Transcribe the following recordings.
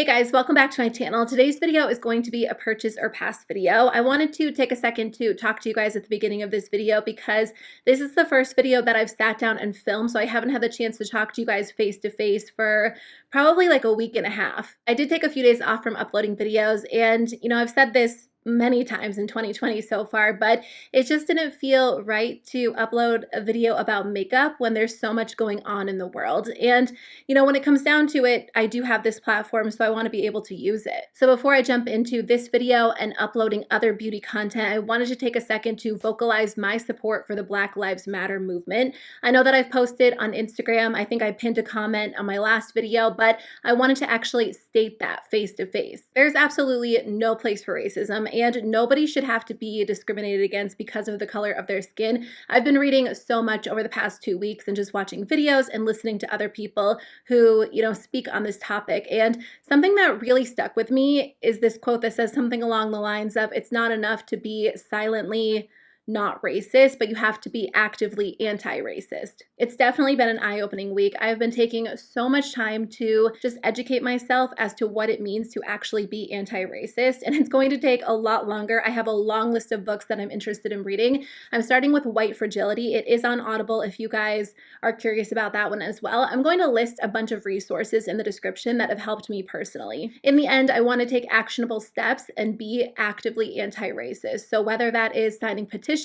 Hey guys, welcome back to my channel. Today's video is going to be a purchase or past video. I wanted to take a second to talk to you guys at the beginning of this video because this is the first video that I've sat down and filmed, so I haven't had the chance to talk to you guys face to face for probably like a week and a half. I did take a few days off from uploading videos, and I've said this many times in 2020 so far, but it just didn't feel right to upload a video about makeup when there's so much going on in the world. And when it comes down to it, I do have this platform, so I want to be able to use it. So before I jump into this video and uploading other beauty content, I wanted to take a second to vocalize my support for the Black Lives Matter movement. I know that I've posted on Instagram, I think I pinned a comment on my last video, but I wanted to actually state that face to face. There's absolutely no place for racism, and nobody should have to be discriminated against because of the color of their skin. I've been reading so much over the past 2 weeks and just watching videos and listening to other people who, speak on this topic. And something that really stuck with me is this quote that says something along the lines of, "It's not enough to be silently not racist, but you have to be actively anti-racist." It's definitely been an eye-opening week. I've been taking so much time to just educate myself as to what it means to actually be anti-racist, and it's going to take a lot longer. I have a long list of books that I'm interested in reading. I'm starting with White Fragility. It is on Audible if you guys are curious about that one as well. I'm going to list a bunch of resources in the description that have helped me personally. In the end, I want to take actionable steps and be actively anti-racist. So whether that is signing petitions,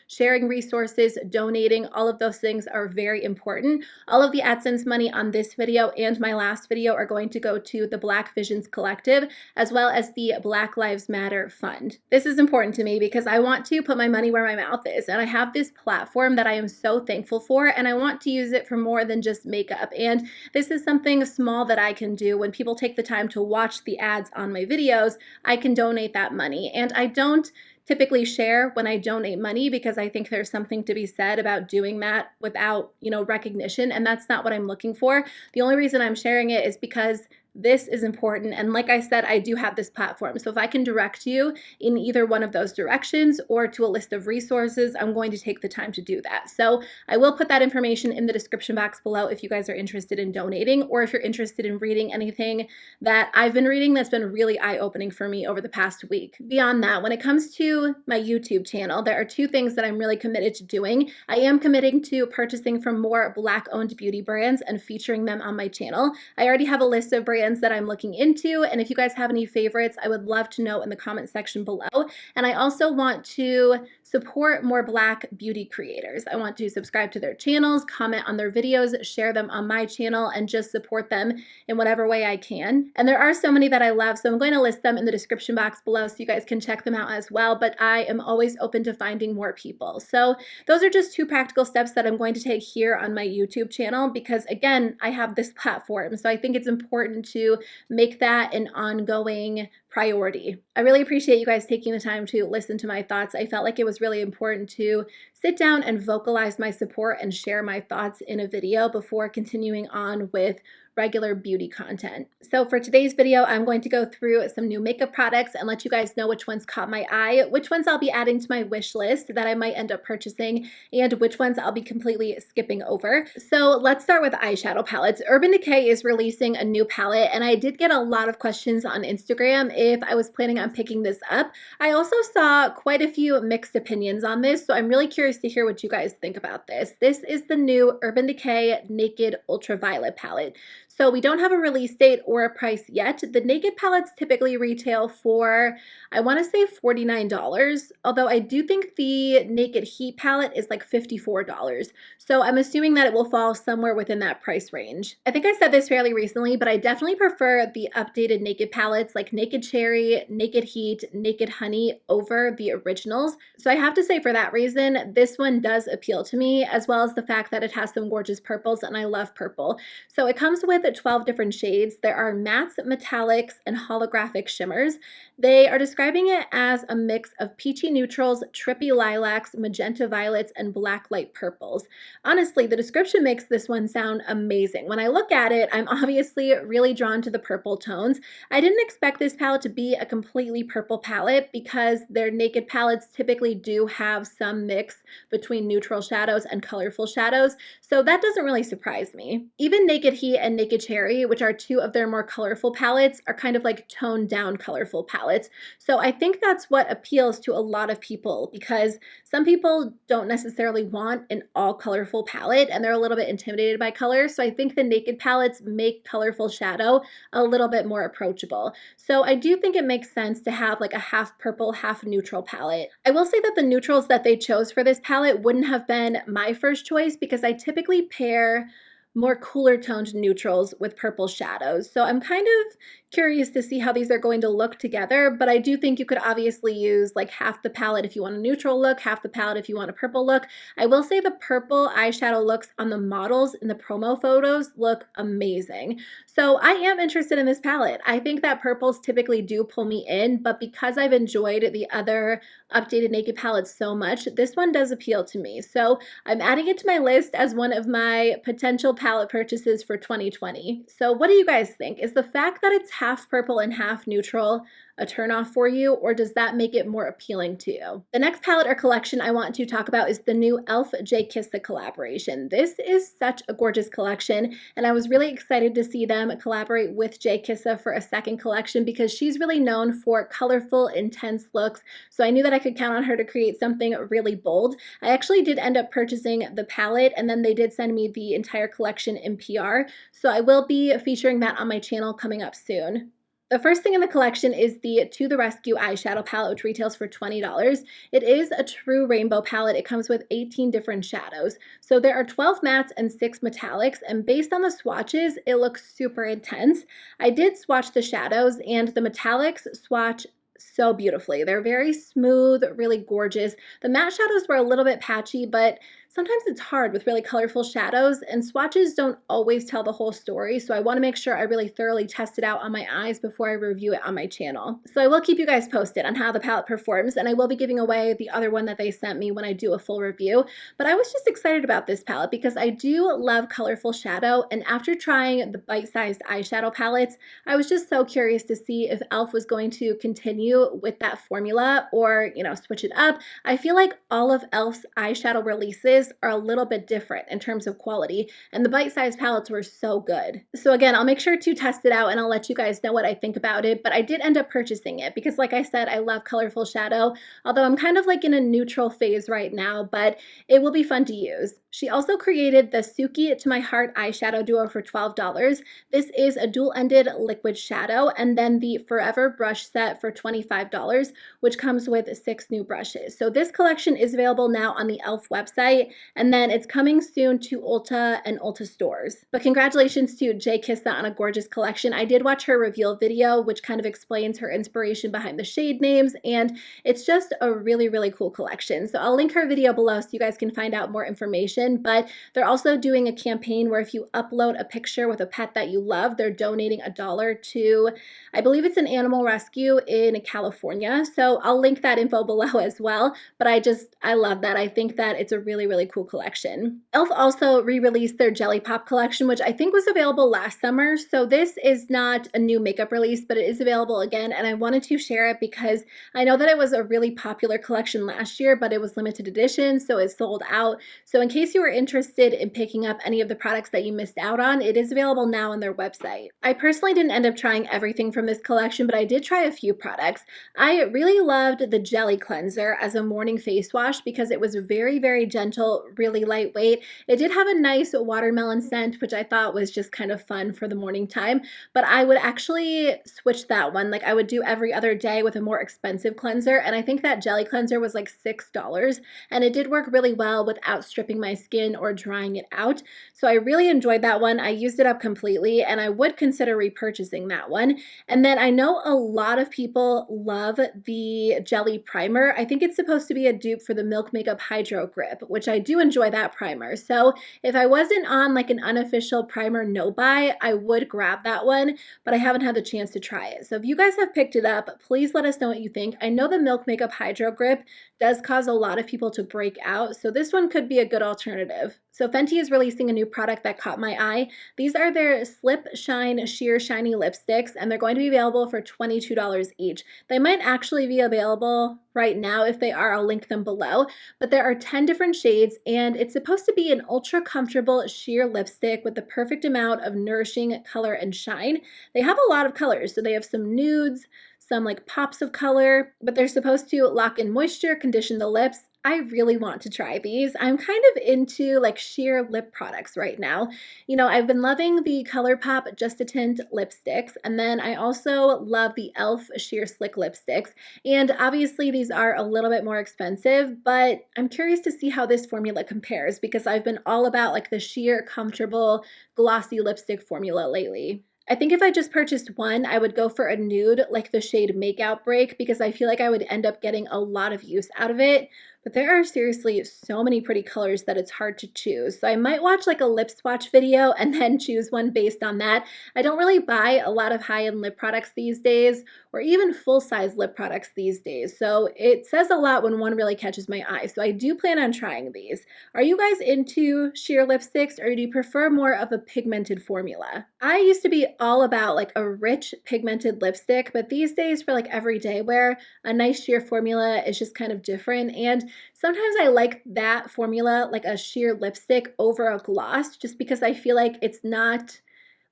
sharing resources, donating, all of those things are very important. All of the AdSense money on this video and my last video are going to go to the Black Visions Collective, as well as the Black Lives Matter Fund. This is important to me because I want to put my money where my mouth is, and I have this platform that I am so thankful for, and I want to use it for more than just makeup. And this is something small that I can do. When people take the time to watch the ads on my videos, I can donate that money. And I don't typically share when I donate money because I think there's something to be said about doing that without, recognition, and that's not what I'm looking for. The only reason I'm sharing it is because this is important, and like I said, I do have this platform. So if I can direct you in either one of those directions or to a list of resources, I'm going to take the time to do that. So I will put that information in the description box below if you guys are interested in donating, or if you're interested in reading anything that I've been reading that's been really eye-opening for me over the past week. Beyond that, when it comes to my YouTube channel, there are two things that I'm really committed to doing. I am committing to purchasing from more Black-owned beauty brands and featuring them on my channel. I already have a list of brands that I'm looking into, and if you guys have any favorites, I would love to know in the comment section below. And I also want to support more Black beauty creators. I want to subscribe to their channels, comment on their videos, share them on my channel, and just support them in whatever way I can. And there are so many that I love, so I'm going to list them in the description box below so you guys can check them out as well, but I am always open to finding more people. So those are just two practical steps that I'm going to take here on my YouTube channel because, again, I have this platform, so I think it's important to make that an ongoing priority. I really appreciate you guys taking the time to listen to my thoughts. I felt like it was really important to sit down and vocalize my support and share my thoughts in a video before continuing on with regular beauty content. So for today's video, I'm going to go through some new makeup products and let you guys know which ones caught my eye, which ones I'll be adding to my wish list that I might end up purchasing, and which ones I'll be completely skipping over. So let's start with eyeshadow palettes. Urban Decay is releasing a new palette, and I did get a lot of questions on Instagram if I was planning on picking this up. I also saw quite a few mixed opinions on this, so I'm really curious to hear what you guys think about this. This is the new Urban Decay Naked Ultraviolet palette. So we don't have a release date or a price yet. The Naked palettes typically retail for, I want to say $49, although I do think the Naked Heat palette is like $54. So I'm assuming that it will fall somewhere within that price range. I think I said this fairly recently, but I definitely prefer the updated Naked palettes like Naked Cherry, Naked Heat, Naked Honey over the originals. So I have to say for that reason, this one does appeal to me, as well as the fact that it has some gorgeous purples, and I love purple. So it comes with 12 different shades. There are mattes, metallics, and holographic shimmers. They are describing it as a mix of peachy neutrals, trippy lilacs, magenta violets, and black light purples. Honestly, the description makes this one sound amazing. When I look at it, I'm obviously really drawn to the purple tones. I didn't expect this palette to be a completely purple palette because their Naked palettes typically do have some mix between neutral shadows and colorful shadows, so that doesn't really surprise me. Even Naked Heat and Naked Cherry, which are two of their more colorful palettes, are kind of like toned down colorful palettes. So I think that's what appeals to a lot of people, because some people don't necessarily want an all colorful palette and they're a little bit intimidated by color. So I think the Naked palettes make colorful shadow a little bit more approachable. So I do think it makes sense to have like a half purple, half neutral palette. I will say that the neutrals that they chose for this palette wouldn't have been my first choice, because I typically pair more cooler toned neutrals with purple shadows. So I'm kind of curious to see how these are going to look together, but I do think you could obviously use like half the palette if you want a neutral look, half the palette if you want a purple look. I will say the purple eyeshadow looks on the models in the promo photos look amazing. So I am interested in this palette. I think that purples typically do pull me in, but because I've enjoyed the other updated Naked palettes so much, this one does appeal to me. So I'm adding it to my list as one of my potential palette purchases for 2020. So what do you guys think? Is the fact that it's half purple and half neutral a turnoff for you, or does that make it more appealing to you? The next palette or collection I want to talk about is the new e.l.f. Jkissa collaboration. This is such a gorgeous collection, and I was really excited to see them collaborate with Jkissa for a second collection, because she's really known for colorful, intense looks, so I knew that I could count on her to create something really bold. I actually did end up purchasing the palette, and then they did send me the entire collection in PR, so I will be featuring that on my channel coming up soon. The first thing in the collection is the To The Rescue eyeshadow palette, which retails for $20. It is a true rainbow palette. It comes with 18 different shadows. So there are 12 mattes and 6 metallics, and based on the swatches, it looks super intense. I did swatch the shadows, and the metallics swatch so beautifully. They're very smooth, really gorgeous. The matte shadows were a little bit patchy, but sometimes it's hard with really colorful shadows, and swatches don't always tell the whole story, so I want to make sure I really thoroughly test it out on my eyes before I review it on my channel. So I will keep you guys posted on how the palette performs, and I will be giving away the other one that they sent me when I do a full review. But I was just excited about this palette because I do love colorful shadow, and after trying the bite-sized eyeshadow palettes, I was just so curious to see if e.l.f. was going to continue with that formula or, switch it up. I feel like all of e.l.f.'s eyeshadow releases are a little bit different in terms of quality, and the bite-sized palettes were so good. So again, I'll make sure to test it out and I'll let you guys know what I think about it, but I did end up purchasing it because, like I said, I love colorful shadow, although I'm kind of like in a neutral phase right now, but it will be fun to use. She also created the Suki to My Heart eyeshadow duo for $12. This is a dual-ended liquid shadow, and then the Forever brush set for $25, which comes with 6 new brushes. So this collection is available now on the e.l.f. website, and then it's coming soon to Ulta and Ulta stores. But congratulations to Jkissa on a gorgeous collection. I did watch her reveal video, which kind of explains her inspiration behind the shade names, and it's just a really, really cool collection. So I'll link her video below so you guys can find out more information. But they're also doing a campaign where if you upload a picture with a pet that you love, they're donating $1 to, I believe it's an animal rescue in California. So I'll link that info below as well. But I love that. I think that it's a really, really cool collection. e.l.f. also re-released their Jelly Pop collection, which I think was available last summer. So this is not a new makeup release, but it is available again. And I wanted to share it because I know that it was a really popular collection last year, but it was limited edition, so it sold out. So in case you were interested in picking up any of the products that you missed out on, it is available now on their website. I personally didn't end up trying everything from this collection, but I did try a few products. I really loved the Jelly Cleanser as a morning face wash because it was very, very gentle, really lightweight. It did have a nice watermelon scent, which I thought was just kind of fun for the morning time, but I would actually switch that one. Like I would do every other day with a more expensive cleanser, and I think that Jelly Cleanser was like $6, and it did work really well without stripping my skin or drying it out. So I really enjoyed that one. I used it up completely, and I would consider repurchasing that one. And then I know a lot of people love the Jelly Primer. I think it's supposed to be a dupe for the Milk Makeup Hydro Grip, which I do enjoy that primer. So if I wasn't on like an unofficial primer no buy, I would grab that one, but I haven't had the chance to try it. So if you guys have picked it up, please let us know what you think. I know the Milk Makeup Hydro Grip does cause a lot of people to break out, so this one could be a good alternative. So Fenty is releasing a new product that caught my eye. These are their Slip Shine Sheer Shiny Lipsticks, and they're going to be available for $22 each. They might actually be available right now. If they are, I'll link them below. But there are 10 different shades, and it's supposed to be an ultra comfortable sheer lipstick with the perfect amount of nourishing color and shine. They have a lot of colors, so they have some nudes, some like pops of color, but they're supposed to lock in moisture, condition the lips. I really want to try these. I'm kind of into like sheer lip products right now. You know, I've been loving the ColourPop Just a Tint lipsticks, and then I also love the e.l.f. Sheer Slick lipsticks. And obviously these are a little bit more expensive, but I'm curious to see how this formula compares because I've been all about like the sheer, comfortable, glossy lipstick formula lately. I think if I just purchased one, I would go for a nude like the shade Makeout Break because I feel like I would end up getting a lot of use out of it. But there are seriously so many pretty colors that it's hard to choose. So I might watch like a lip swatch video and then choose one based on that. I don't really buy a lot of high-end lip products these days or even full-size lip products these days. So it says a lot when one really catches my eye. So I do plan on trying these. Are you guys into sheer lipsticks or do you prefer more of a pigmented formula? I used to be all about like a rich pigmented lipstick, but these days for like everyday wear, a nice sheer formula is just kind of different. And sometimes I like that formula, like a sheer lipstick over a gloss, just because I feel like it's not,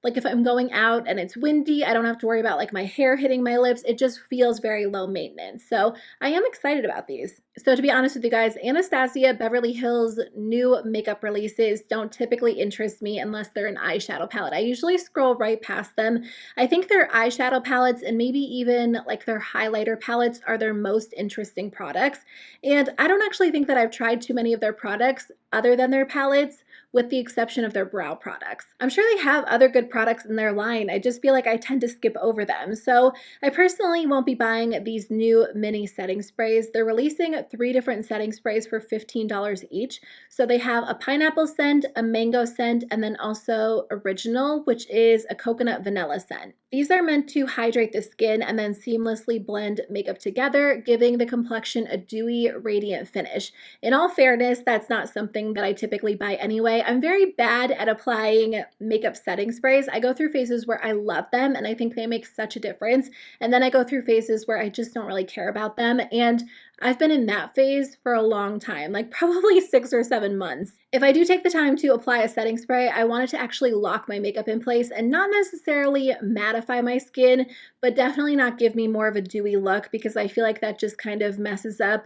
like if I'm going out and it's windy, I don't have to worry about like my hair hitting my lips. It just feels very low maintenance. So I am excited about these. So to be honest with you guys, Anastasia Beverly Hills new makeup releases don't typically interest me unless they're an eyeshadow palette. I usually scroll right past them. I think their eyeshadow palettes and maybe even like their highlighter palettes are their most interesting products. And I don't actually think that I've tried too many of their products other than their palettes, with the exception of their brow products. I'm sure they have other good products in their line. I just feel like I tend to skip over them. So I personally won't be buying these new mini setting sprays. They're releasing 3 different setting sprays for $15 each. So they have a pineapple scent, a mango scent, and then also original, which is a coconut vanilla scent. These are meant to hydrate the skin and then seamlessly blend makeup together, giving the complexion a dewy, radiant finish. In all fairness, that's not something that I typically buy anyway. I'm very bad at applying makeup setting sprays. I go through phases where I love them and I think they make such a difference. And then I go through phases where I just don't really care about them. And I've been in that phase for a long time, like probably 6 or 7 months. If I do take the time to apply a setting spray, I want it to actually lock my makeup in place and not necessarily mattify my skin, but definitely not give me more of a dewy look because I feel like that just kind of messes up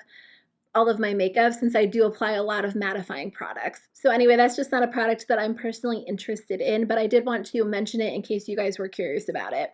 all of my makeup since I do apply a lot of mattifying products. So anyway, that's just not a product that I'm personally interested in, but I did want to mention it in case you guys were curious about it.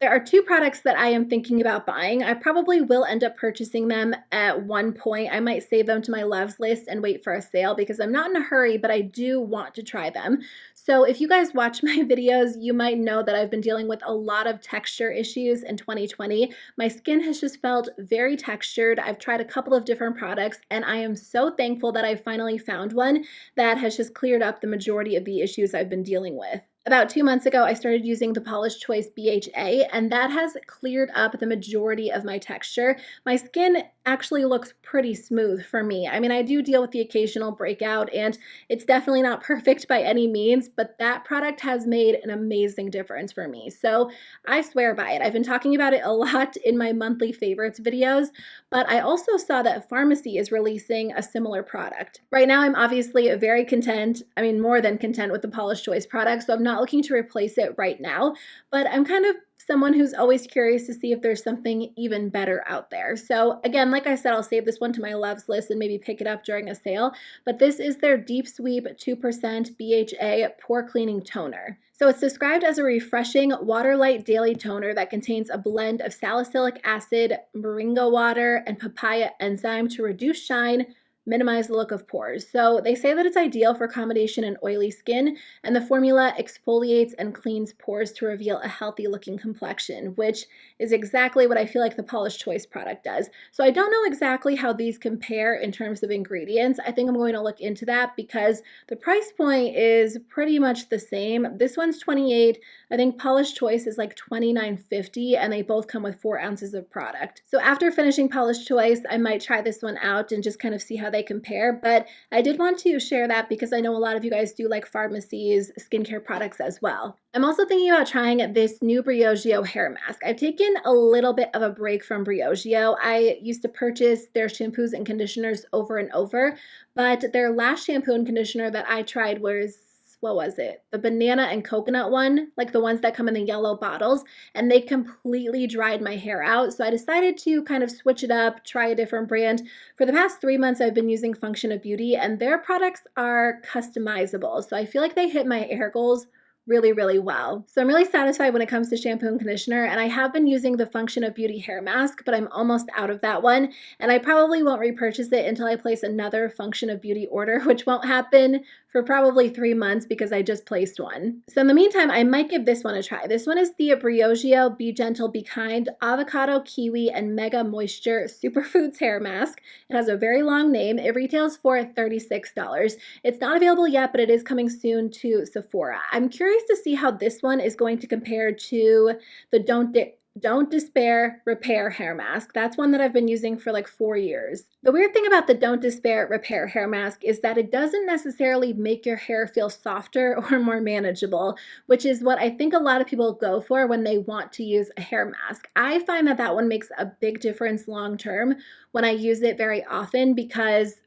There are 2 products that I am thinking about buying. I probably will end up purchasing them at one point. I might save them to my loves list and wait for a sale because I'm not in a hurry, but I do want to try them. So if you guys watch my videos, you might know that I've been dealing with a lot of texture issues in 2020. My skin has just felt very textured. I've tried a couple of different products and I am so thankful that I finally found one that has just cleared up the majority of the issues I've been dealing with. About 2 months ago, I started using the Polish Choice BHA, and that has cleared up the majority of my texture. My skin actually looks pretty smooth for me. I mean, I do deal with the occasional breakout, and it's definitely not perfect by any means, but that product has made an amazing difference for me. So I swear by it. I've been talking about it a lot in my monthly favorites videos, but I also saw that Farmacy is releasing a similar product. Right now, I'm obviously very content, I mean, more than content with the Polish Choice product, so I'm not looking to replace it right now, but I'm kind of someone who's always curious to see if there's something even better out there. So again, like I said, I'll save this one to my loves list and maybe pick it up during a sale, but this is their Deep Sweep 2% BHA Pore Cleaning Toner. So it's described as a refreshing water-light daily toner that contains a blend of salicylic acid, moringa water, and papaya enzyme to reduce shine, minimize the look of pores. So they say that it's ideal for combination and oily skin, and the formula exfoliates and cleans pores to reveal a healthy looking complexion, which is exactly what I feel like the Polish Choice product does. So I don't know exactly how these compare in terms of ingredients. I think I'm going to look into that because the price point is pretty much the same. This one's $28. I think Polish Choice is like $29.50, and they both come with 4 ounces of product. So after finishing Polish Choice, I might try this one out and just kind of see how they they compare, but I did want to share that because I know a lot of you guys do like Farmacy's skincare products as well. I'm also thinking about trying this new Briogeo hair mask. I've taken a little bit of a break from Briogeo. I used to purchase their shampoos and conditioners over and over, but their last shampoo and conditioner that I tried was, what was it? The banana and coconut one, like the ones that come in the yellow bottles, and they completely dried my hair out. So I decided to kind of switch it up, try a different brand. For the past 3 months, I've been using Function of Beauty, and their products are customizable. So I feel like they hit my hair goals really, really well. So I'm really satisfied when it comes to shampoo and conditioner, and I have been using the Function of Beauty hair mask, but I'm almost out of that one, and I probably won't repurchase it until I place another Function of Beauty order, which won't happen for probably 3 months because I just placed one. So in the meantime, I might give this one a try. This one is the Briogeo Be Gentle, Be Kind Avocado, Kiwi, and Mega Moisture Superfoods hair mask. It has a very long name. It retails for $36. It's not available yet, but it is coming soon to Sephora. I'm curious to see how this one is going to compare to the Don't Despair Repair hair mask. That's one that I've been using for like 4 years. The weird thing about the Don't Despair Repair hair mask is that it doesn't necessarily make your hair feel softer or more manageable, which is what I think a lot of people go for when they want to use a hair mask. I find that that one makes a big difference long term when I use it very often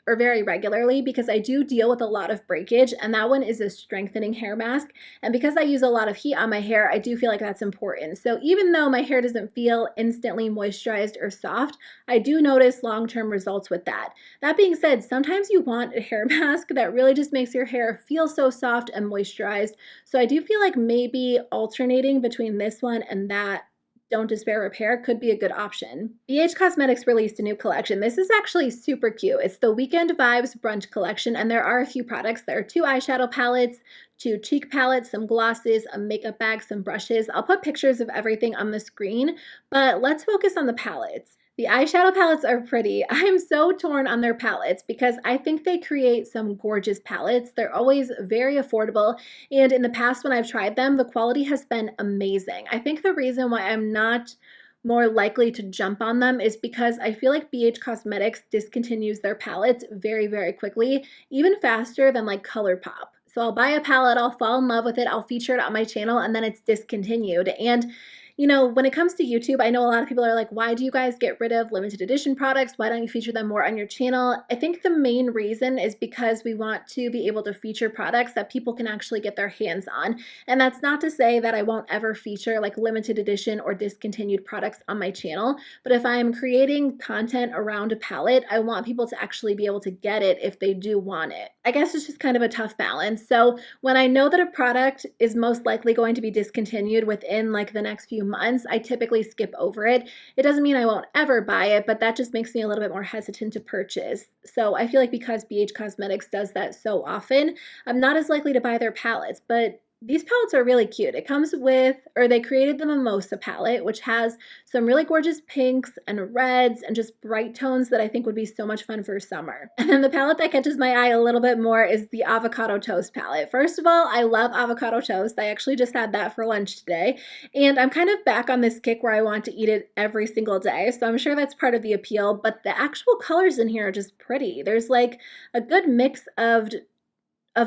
or very regularly, because I do deal with a lot of breakage, and that one is a strengthening hair mask. And because I use a lot of heat on my hair, I do feel like that's important. So even though my hair doesn't feel instantly moisturized or soft, I do notice long-term results with that. That being said, sometimes you want a hair mask that really just makes your hair feel so soft and moisturized. So I do feel like maybe alternating between this one and that Don't Despair Repair could be a good option. BH Cosmetics released a new collection. This is actually super cute. It's the Weekend Vibes Brunch collection, and there are a few products. There are 2 eyeshadow palettes, 2 cheek palettes, some glosses, a makeup bag, some brushes. I'll put pictures of everything on the screen, but let's focus on the palettes. The eyeshadow palettes are pretty. I'm so torn on their palettes because I think they create some gorgeous palettes. They're always very affordable, and in the past when I've tried them, the quality has been amazing. I think the reason why I'm not more likely to jump on them is because I feel like BH Cosmetics discontinues their palettes very, very quickly, even faster than like ColourPop. So I'll buy a palette, I'll fall in love with it, I'll feature it on my channel, and then it's discontinued. And you know, when it comes to YouTube, I know a lot of people are like, why do you guys get rid of limited edition products? Why don't you feature them more on your channel? I think the main reason is because we want to be able to feature products that people can actually get their hands on. And that's not to say that I won't ever feature like limited edition or discontinued products on my channel. But if I'm creating content around a palette, I want people to actually be able to get it if they do want it. I guess it's just kind of a tough balance. So when I know that a product is most likely going to be discontinued within like the next few months, I typically skip over it. It doesn't mean I won't ever buy it, but that just makes me a little bit more hesitant to purchase. So I feel like because BH Cosmetics does that so often, I'm not as likely to buy their palettes, but these palettes are really cute. It comes with, or they created the Mimosa palette, which has some really gorgeous pinks and reds and just bright tones that I think would be so much fun for summer. And then the palette that catches my eye a little bit more is the Avocado Toast palette. First of all, I love avocado toast. I actually just had that for lunch today. And I'm kind of back on this kick where I want to eat it every single day. So I'm sure that's part of the appeal, but the actual colors in here are just pretty. There's like a good mix of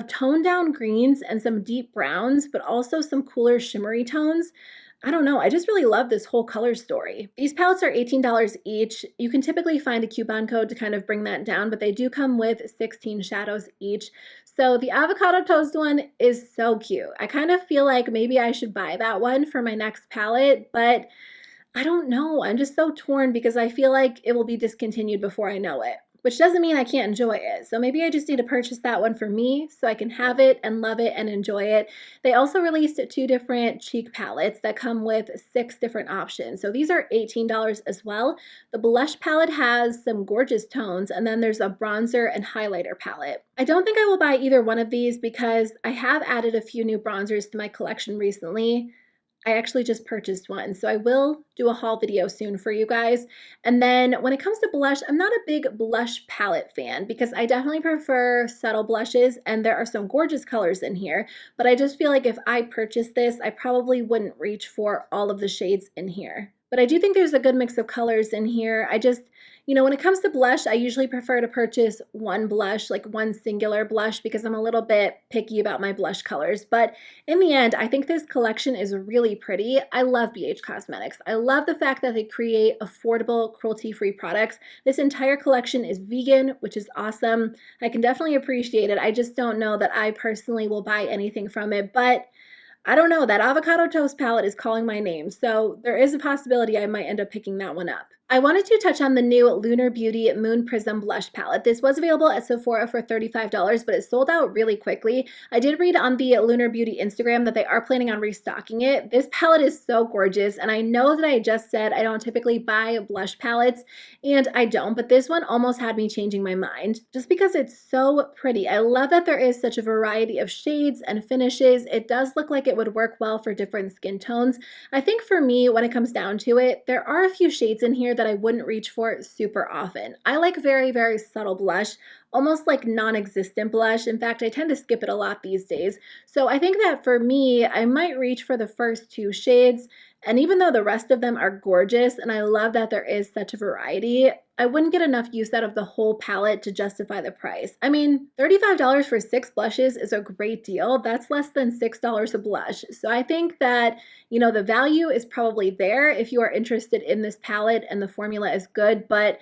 toned down greens and some deep browns, but also some cooler shimmery tones. I don't know, I just really love this whole color story. These palettes are $18 each. You can typically find a coupon code to kind of bring that down, but they do come with 16 shadows each. So the avocado toast one is so cute. I kind of feel like maybe I should buy that one for my next palette, but I don't know. I'm just so torn because I feel like it will be discontinued before I know it, which doesn't mean I can't enjoy it. So maybe I just need to purchase that one for me so I can have it and love it and enjoy it. They also released 2 different cheek palettes that come with 6 different options. So these are $18 as well. The blush palette has some gorgeous tones, and then there's a bronzer and highlighter palette. I don't think I will buy either one of these because I have added a few new bronzers to my collection recently. I actually just purchased one, so I will do a haul video soon for you guys. And then when it comes to blush, I'm not a big blush palette fan because I definitely prefer subtle blushes, and there are some gorgeous colors in here, but I just feel like if I purchased this, I probably wouldn't reach for all of the shades in here. but I do think there's a good mix of colors in here. I just, when it comes to blush, I usually prefer to purchase one blush, like one singular blush, because I'm a little bit picky about my blush colors. But in the end, I think this collection is really pretty. I love BH Cosmetics. I love the fact that they create affordable, cruelty-free products. This entire collection is vegan, which is awesome. I can definitely appreciate it. I just don't know that I personally will buy anything from it, but I don't know, that avocado toast palette is calling my name, so there is a possibility I might end up picking that one up. I wanted to touch on the new Lunar Beauty Moon Prism Blush Palette. This was available at Sephora for $35, but it sold out really quickly. I did read on the Lunar Beauty Instagram that they are planning on restocking it. This palette is so gorgeous, and I know that I just said I don't typically buy blush palettes, and I don't, but this one almost had me changing my mind just because it's so pretty. I love that there is such a variety of shades and finishes. It does look like it would work well for different skin tones. I think for me, when it comes down to it, there are a few shades in here that I wouldn't reach for super often. I like very, very subtle blush, almost like non-existent blush. In fact, I tend to skip it a lot these days. So I think that for me, I might reach for the first two shades. And even though the rest of them are gorgeous, and I love that there is such a variety, I wouldn't get enough use out of the whole palette to justify the price. I mean, $35 for 6 blushes is a great deal. That's less than $6 a blush. So I think that, the value is probably there if you are interested in this palette and the formula is good, but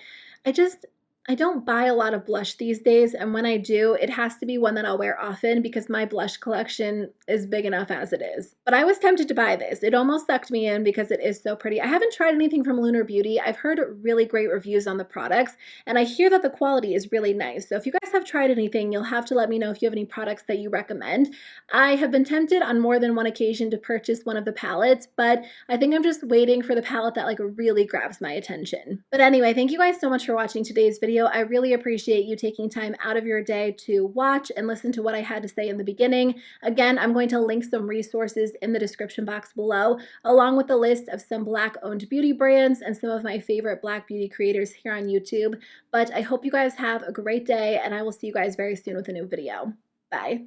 I don't buy a lot of blush these days, and when I do, it has to be one that I'll wear often because my blush collection is big enough as it is. But I was tempted to buy this. It almost sucked me in because it is so pretty. I haven't tried anything from Lunar Beauty. I've heard really great reviews on the products, and I hear that the quality is really nice. So if you guys have tried anything, you'll have to let me know if you have any products that you recommend. I have been tempted on more than one occasion to purchase one of the palettes, but I think I'm just waiting for the palette that really grabs my attention. But anyway, thank you guys so much for watching today's video. I really appreciate you taking time out of your day to watch and listen to what I had to say in the beginning. Again, I'm going to link some resources in the description box below, along with a list of some Black-owned beauty brands and some of my favorite Black beauty creators here on YouTube. But I hope you guys have a great day, and I will see you guys very soon with a new video. Bye.